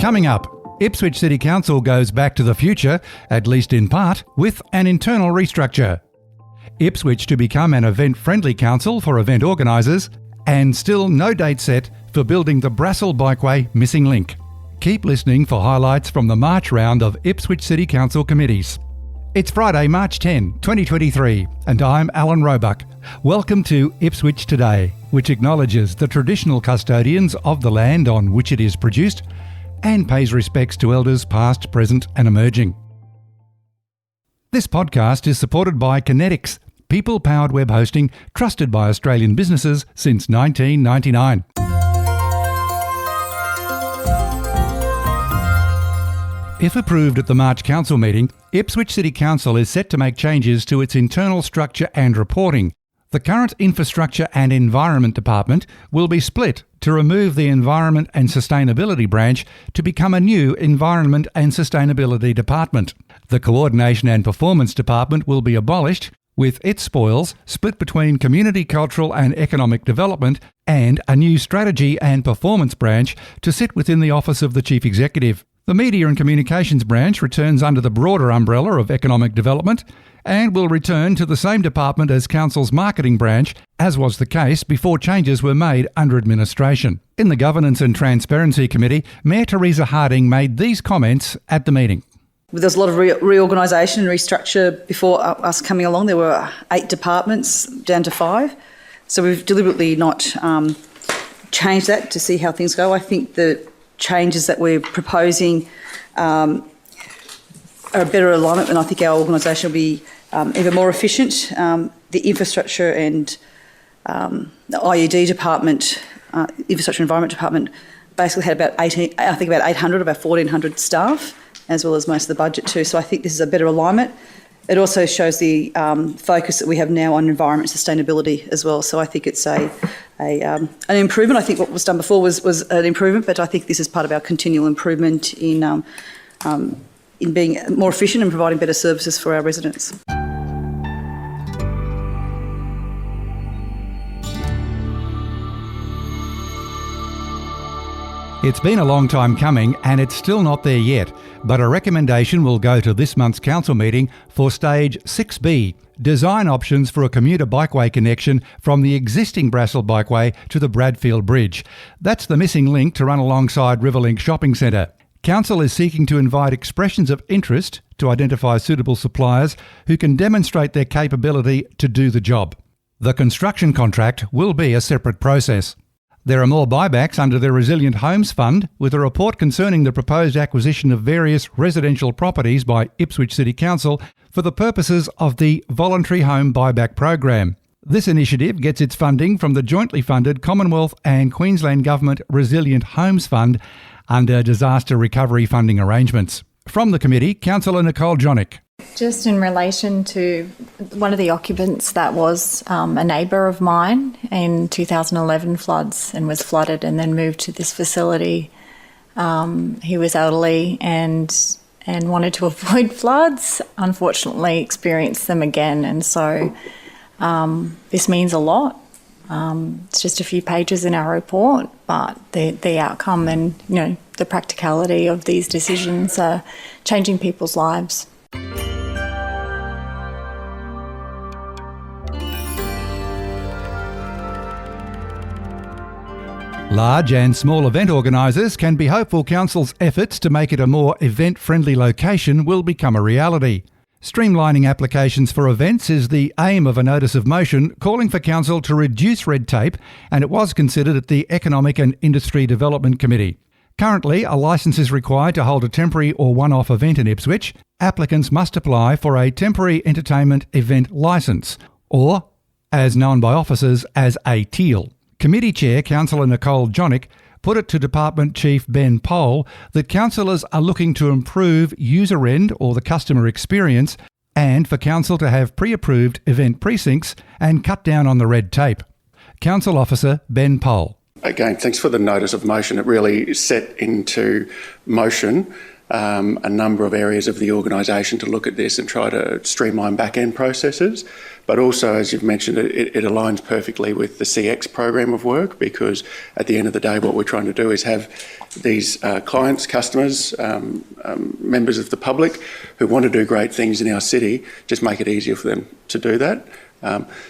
Coming up, Ipswich City Council goes back to the future, at least in part, with an internal restructure. Ipswich to become an event-friendly council for event organisers, and still no date set for building the Brassall Bikeway missing link. Keep listening for highlights from the March round of Ipswich City Council committees. It's Friday, March 10, 2023, and I'm Alan Roebuck. Welcome to Ipswich Today, which acknowledges the traditional custodians of the land on which it is produced and pays respects to elders past, present and emerging. This podcast is supported by Kinetics, people-powered web hosting trusted by Australian businesses since 1999. If approved at the March Council meeting, Ipswich City Council is set to make changes to its internal structure and reporting. The current Infrastructure and Environment Department will be split to remove the Environment and Sustainability branch to become a new Environment and Sustainability Department. The Coordination and Performance Department will be abolished, with its spoils split between Community, Cultural and Economic Development and a new Strategy and Performance branch to sit within the Office of the Chief Executive. The Media and Communications branch returns under the broader umbrella of Economic Development and will return to the same department as Council's Marketing branch, as was the case before changes were made under administration. In the Governance and Transparency Committee, Mayor Teresa Harding made these comments at the meeting. There's a lot of reorganisation and restructure before us coming along. There were 8 departments down to 5. So we've deliberately not changed that to see how things go. I think the changes that we're proposing are a better alignment, and I think our organisation will be even more efficient. The Infrastructure and the IED department, Infrastructure and Environment Department, basically had about 800 of our 1,400 staff, as well as most of the budget too. So I think this is a better alignment. It also shows the focus that we have now on environment and sustainability as well. So I think it's an improvement. I think what was done before was an improvement, but I think this is part of our continual improvement in being more efficient and providing better services for our residents. It's been a long time coming and it's still not there yet, but a recommendation will go to this month's council meeting for Stage 6B, design options for a commuter bikeway connection from the existing Brassall Bikeway to the Bradfield Bridge. That's the missing link to run alongside Riverlink Shopping Centre. Council is seeking to invite expressions of interest to identify suitable suppliers who can demonstrate their capability to do the job. The construction contract will be a separate process. There are more buybacks under the Resilient Homes Fund, with a report concerning the proposed acquisition of various residential properties by Ipswich City Council for the purposes of the Voluntary Home Buyback Program. This initiative gets its funding from the jointly funded Commonwealth and Queensland Government Resilient Homes Fund under disaster recovery funding arrangements. From the committee, Councillor Nicole Jonick. Just in relation to one of the occupants that was a neighbour of mine in 2011 floods and was flooded and then moved to this facility. He was elderly and wanted to avoid floods, unfortunately experienced them again, and so this means a lot. It's just a few pages in our report, but the outcome and the practicality of these decisions are changing people's lives. Large and small event organisers can be hopeful Council's efforts to make it a more event-friendly location will become a reality. Streamlining applications for events is the aim of a notice of motion calling for Council to reduce red tape, and it was considered at the Economic and Industry Development Committee. Currently, a licence is required to hold a temporary or one-off event in Ipswich. Applicants must apply for a temporary entertainment event licence, or, as known by officers as a TEAL. Committee Chair Councillor Nicole Jonick put it to Department Chief Ben Pohl that councillors are looking to improve user end or the customer experience and for Council to have pre-approved event precincts and cut down on the red tape. Council Officer Ben Pohl. Again, thanks for the notice of motion. It really set into motion a number of areas of the organisation to look at this and try to streamline back-end processes. But also, as you've mentioned, it aligns perfectly with the CX program of work, because at the end of the day, what we're trying to do is have these clients, customers, members of the public who want to do great things in our city, just make it easier for them to do that.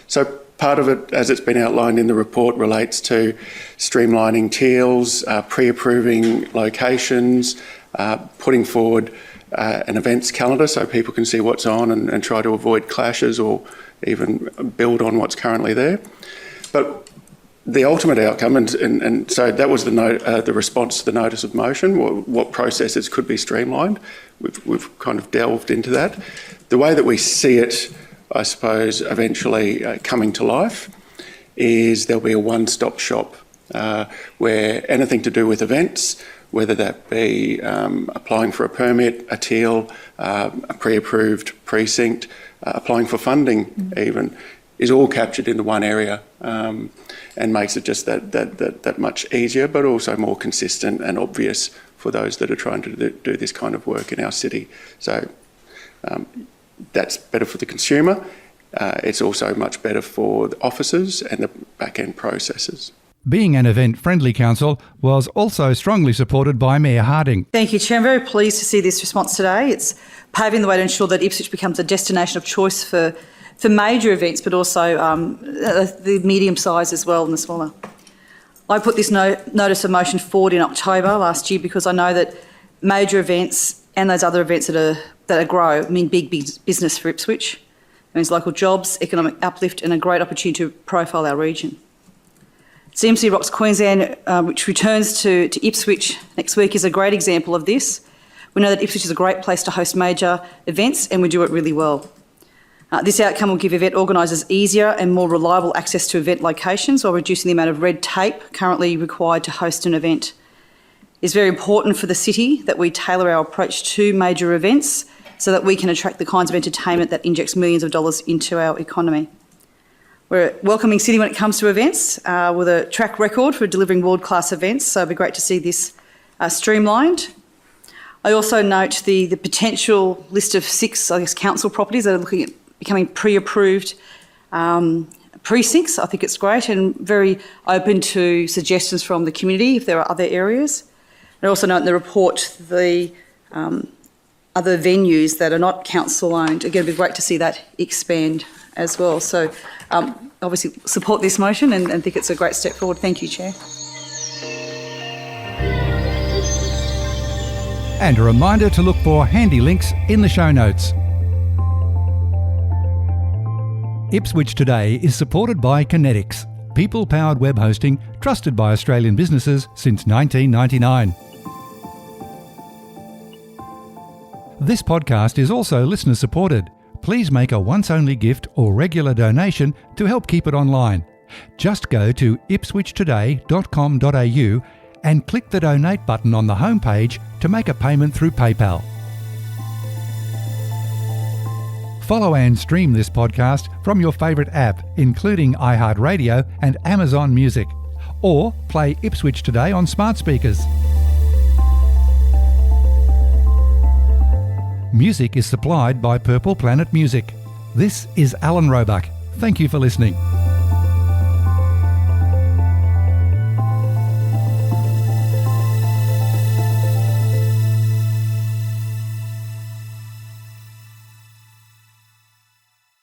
So part of it, as it's been outlined in the report, relates to streamlining TILs, pre-approving locations, putting forward an events calendar so people can see what's on and try to avoid clashes or even build on what's currently there. But the ultimate outcome, and so that was the response to the notice of motion, what processes could be streamlined. We've kind of delved into that. The way that we see it, I suppose, eventually coming to life is there'll be a one-stop shop where anything to do with events, whether that be applying for a permit, a TIL, a pre-approved precinct, applying for funding even, is all captured into one area and makes it just that much easier, but also more consistent and obvious for those that are trying to do this kind of work in our city. So that's better for the consumer. It's also much better for the officers and the back-end processes. Being an event-friendly council was also strongly supported by Mayor Harding. Thank you, Chair. I'm very pleased to see this response today. It's paving the way to ensure that Ipswich becomes a destination of choice for major events, but also the medium size as well and the smaller. I put this notice of motion forward in October last year because I know that major events and those other events that grow mean big business for Ipswich. It means local jobs, economic uplift and a great opportunity to profile our region. CMC Rocks Queensland, which returns to Ipswich next week, is a great example of this. We know that Ipswich is a great place to host major events and we do it really well. This outcome will give event organisers easier and more reliable access to event locations while reducing the amount of red tape currently required to host an event. It's very important for the city that we tailor our approach to major events so that we can attract the kinds of entertainment that injects millions of dollars into our economy. We're a welcoming city when it comes to events, with a track record for delivering world-class events, so it'd be great to see this streamlined. I also note the potential list of 6, council properties that are looking at becoming pre-approved precincts. I think it's great and very open to suggestions from the community if there are other areas. I also note in the report the other venues that are not council-owned. Again, it'd be great to see that expand as well. So obviously support this motion and think it's a great step forward. Thank you, Chair. And a reminder to look for handy links in the show notes. Ipswich Today is supported by Kinetics, people-powered web hosting trusted by Australian businesses since 1999. This podcast is also listener-supported. Please make a once-only gift or regular donation to help keep it online. Just go to ipswichtoday.com.au and click the donate button on the homepage to make a payment through PayPal. Follow and stream this podcast from your favourite app, including iHeartRadio and Amazon Music, or play Ipswich Today on smart speakers. Music is supplied by Purple Planet Music. This is Alan Roebuck. Thank you for listening.